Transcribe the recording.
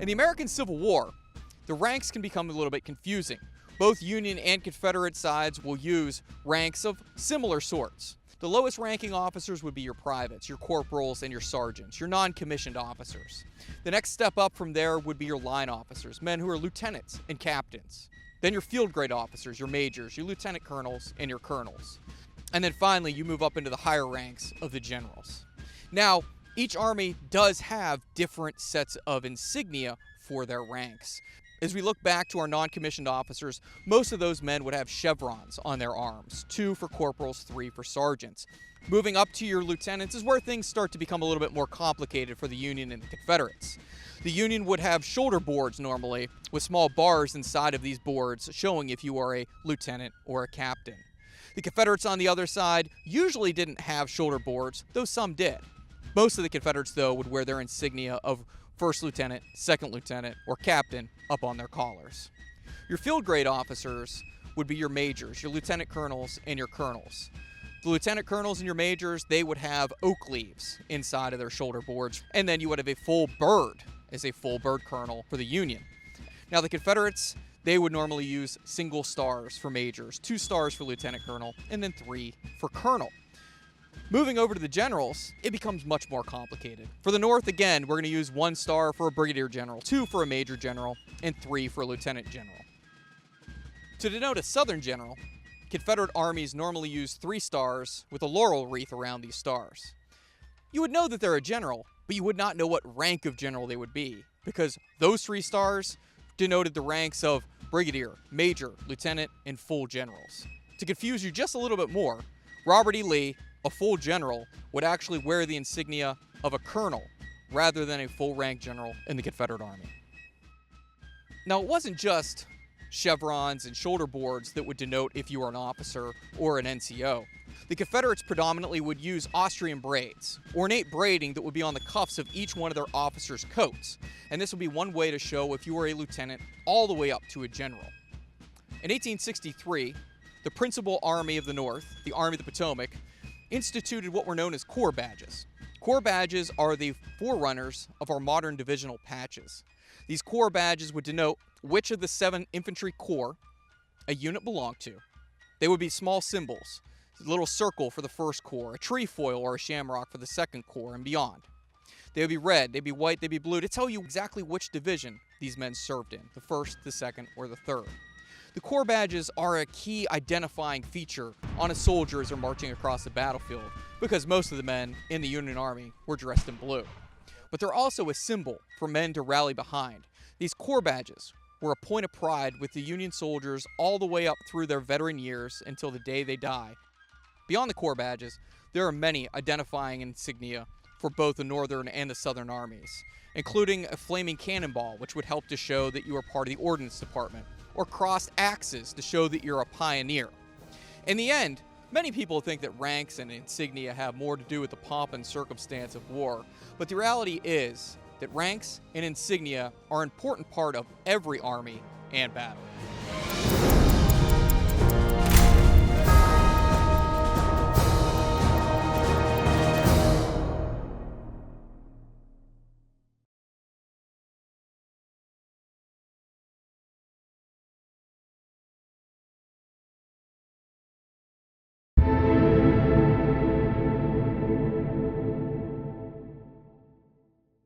In the American Civil War, the ranks can become a little bit confusing. Both Union and Confederate sides will use ranks of similar sorts. The lowest ranking officers would be your privates, your corporals, and your sergeants, your non-commissioned officers. The next step up from there would be your line officers, men who are lieutenants and captains. Then your field grade officers, your majors, your lieutenant colonels, and your colonels. And then finally, you move up into the higher ranks of the generals. Now, each army does have different sets of insignia for their ranks. As we look back to our non-commissioned officers, most of those men would have chevrons on their arms, 2 for corporals, 3 for sergeants. Moving up to your lieutenants is where things start to become a little bit more complicated for the Union and the Confederates. The Union would have shoulder boards normally, with small bars inside of these boards showing if you are a lieutenant or a captain. The Confederates on the other side usually didn't have shoulder boards, though some did. Most of the Confederates, though, would wear their insignia of first lieutenant, second lieutenant, or captain up on their collars. Your field grade officers would be your majors, your lieutenant colonels, and your colonels. The lieutenant colonels and your majors, they would have oak leaves inside of their shoulder boards, and then you would have a full bird as a full bird colonel for the Union. Now the Confederates, they would normally use single stars for majors, 2 stars for lieutenant colonel, and then 3 for colonel. Moving over to the generals, it becomes much more complicated. For the North, again, we're going to use 1 star for a brigadier general, 2 for a major general, and 3 for a lieutenant general. To denote a Southern general, Confederate armies normally use 3 stars with a laurel wreath around these stars. You would know that they're a general, but you would not know what rank of general they would be, because those 3 stars denoted the ranks of brigadier, major, lieutenant, and full generals. To confuse you just a little bit more, Robert E. Lee, a full general, would actually wear the insignia of a colonel rather than a full rank general in the Confederate Army. Now, it wasn't just chevrons and shoulder boards that would denote if you were an officer or an NCO. The Confederates predominantly would use Austrian braids, ornate braiding that would be on the cuffs of each one of their officers' coats, and this would be one way to show if you were a lieutenant all the way up to a general. In 1863, the principal army of the North, the Army of the Potomac, instituted what were known as corps badges. Corps badges are the forerunners of our modern divisional patches. These corps badges would denote which of the 7 infantry corps a unit belonged to. They would be small symbols, a little circle for the 1st corps, a trefoil or a shamrock for the 2nd corps, and beyond. They would be red, they'd be white, they'd be blue, to tell you exactly which division these men served in, the 1st, the 2nd, or the 3rd. The corps badges are a key identifying feature on a soldier as they're marching across the battlefield, because most of the men in the Union Army were dressed in blue. But they're also a symbol for men to rally behind. These corps badges were a point of pride with the Union soldiers all the way up through their veteran years until the day they die. Beyond the corps badges, there are many identifying insignia for both the Northern and the Southern armies, including a flaming cannonball, which would help to show that you are part of the Ordnance Department, or crossed axes to show that you're a pioneer. In the end, many people think that ranks and insignia have more to do with the pomp and circumstance of war, but the reality is that ranks and insignia are an important part of every army and battle.